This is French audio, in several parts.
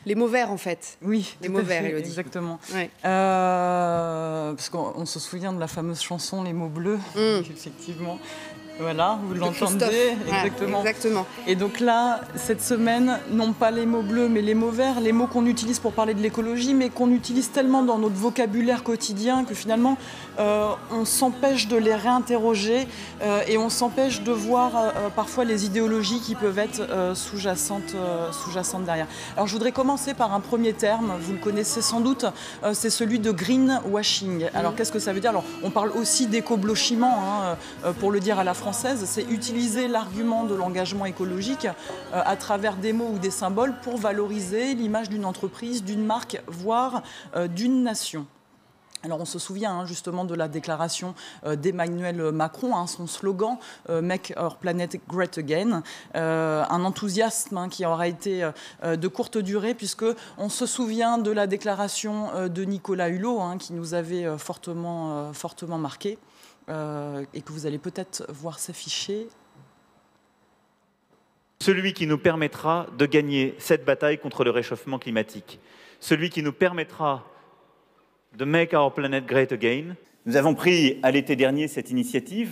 Les mots verts, en fait. Oui, les mots verts, Élodie. Exactement. Ouais. Parce qu'on se souvient de la fameuse chanson Les mots bleus, effectivement. Voilà, vous l'entendez, exactement. Exactement. Et donc là, cette semaine, non pas les mots bleus, mais les mots verts, les mots qu'on utilise pour parler de l'écologie, mais qu'on utilise tellement dans notre vocabulaire quotidien que finalement, on s'empêche de les réinterroger et on s'empêche de voir parfois les idéologies qui peuvent être sous-jacentes derrière. Alors je voudrais commencer par un premier terme, vous le connaissez sans doute, c'est celui de greenwashing. Alors qu'est-ce que ça veut dire? Alors on parle aussi d'éco-blanchiment, pour le dire à la française, c'est utiliser l'argument de l'engagement écologique à travers des mots ou des symboles pour valoriser l'image d'une entreprise, d'une marque, voire d'une nation. Alors on se souvient justement de la déclaration d'Emmanuel Macron, son slogan « Make our planet great again », un enthousiasme qui aura été de courte durée puisqu'on se souvient de la déclaration de Nicolas Hulot qui nous avait fortement marqué et que vous allez peut-être voir s'afficher. Celui qui nous permettra de gagner cette bataille contre le réchauffement climatique, celui qui nous permettra de Make Our Planet Great Again. Nous avons pris à l'été dernier cette initiative,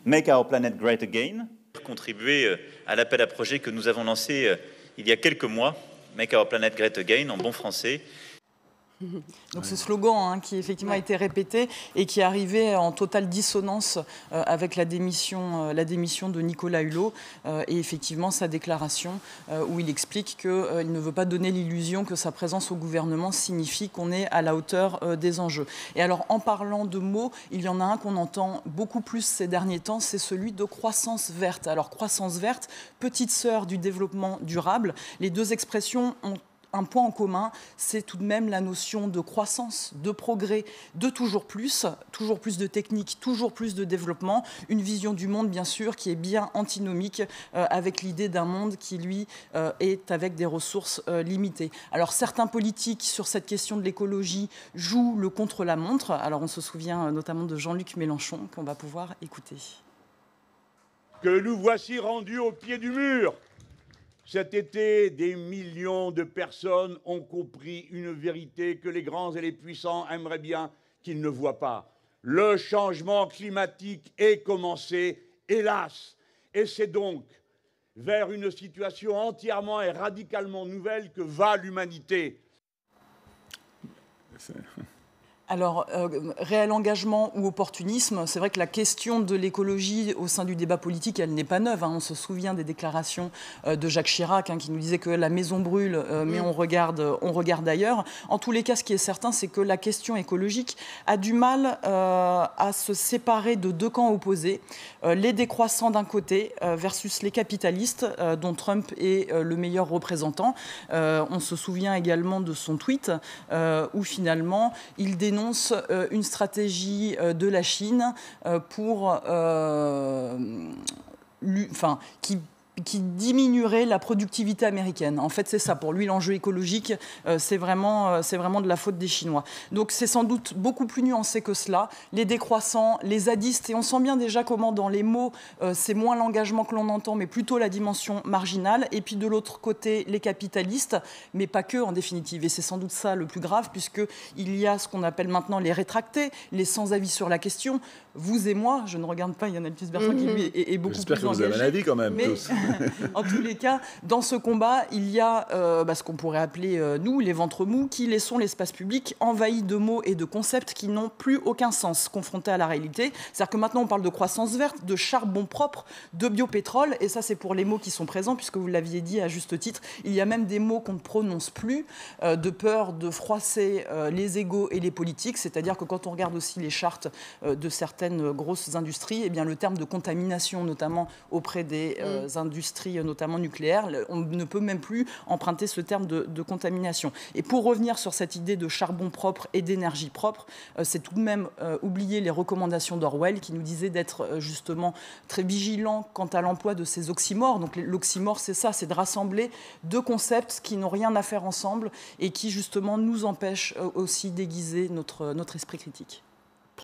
Make Our Planet Great Again, contribuer à l'appel à projet que nous avons lancé il y a quelques mois, Make Our Planet Great Again, en bon français. Donc ce slogan qui effectivement a été répété et qui est arrivé en totale dissonance avec la démission de Nicolas Hulot et effectivement sa déclaration où il explique qu'il ne veut pas donner l'illusion que sa présence au gouvernement signifie qu'on est à la hauteur des enjeux. Et alors en parlant de mots, il y en a un qu'on entend beaucoup plus ces derniers temps, c'est celui de croissance verte. Alors croissance verte, petite sœur du développement durable, les deux expressions ont un point en commun, c'est tout de même la notion de croissance, de progrès, de toujours plus de techniques, toujours plus de développement, une vision du monde bien sûr qui est bien antinomique avec l'idée d'un monde qui lui est avec des ressources limitées. Alors certains politiques sur cette question de l'écologie jouent le contre-la-montre, alors on se souvient notamment de Jean-Luc Mélenchon qu'on va pouvoir écouter. Que nous voici rendus au pied du mur. Cet été, des millions de personnes ont compris une vérité que les grands et les puissants aimeraient bien qu'ils ne voient pas. Le changement climatique est commencé, hélas, et c'est donc vers une situation entièrement et radicalement nouvelle que va l'humanité. Alors, réel engagement ou opportunisme, c'est vrai que la question de l'écologie au sein du débat politique, elle n'est pas neuve. On se souvient des déclarations de Jacques Chirac qui nous disait que la maison brûle, mais on regarde ailleurs. En tous les cas, ce qui est certain, c'est que la question écologique a du mal à se séparer de deux camps opposés. Les décroissants d'un côté versus les capitalistes, dont Trump est le meilleur représentant. On se souvient également de son tweet où finalement il dénonce une stratégie de la Chine qui diminuerait la productivité américaine. En fait, c'est ça. Pour lui, l'enjeu écologique, c'est vraiment de la faute des Chinois. Donc, c'est sans doute beaucoup plus nuancé que cela. Les décroissants, les zadistes, et on sent bien déjà comment, dans les mots, c'est moins l'engagement que l'on entend, mais plutôt la dimension marginale. Et puis, de l'autre côté, les capitalistes, mais pas que, en définitive. Et c'est sans doute ça le plus grave, puisqu'il y a ce qu'on appelle maintenant les rétractés, les sans-avis sur la question. Vous et moi, je ne regarde pas Yann Althusberger qui, lui, est beaucoup plus engagé. J'espère que vous avez un avis, quand même, mais, tous. En tous les cas, dans ce combat, il y a ce qu'on pourrait appeler, nous, les ventres mous, qui laissons l'espace public envahi de mots et de concepts qui n'ont plus aucun sens confrontés à la réalité. C'est-à-dire que maintenant, on parle de croissance verte, de charbon propre, de biopétrole, et ça, c'est pour les mots qui sont présents, puisque vous l'aviez dit à juste titre. Il y a même des mots qu'on ne prononce plus, de peur de froisser les égos et les politiques. C'est-à-dire que quand on regarde aussi les chartes de certaines grosses industries, eh bien, le terme de contamination, notamment auprès des industries, notamment nucléaires, on ne peut même plus emprunter ce terme de contamination. Et pour revenir sur cette idée de charbon propre et d'énergie propre, c'est tout de même oublier les recommandations d'Orwell qui nous disait d'être justement très vigilant quant à l'emploi de ces oxymores. Donc l'oxymore, c'est ça, c'est de rassembler deux concepts qui n'ont rien à faire ensemble et qui justement nous empêchent aussi d'aiguiser notre esprit critique.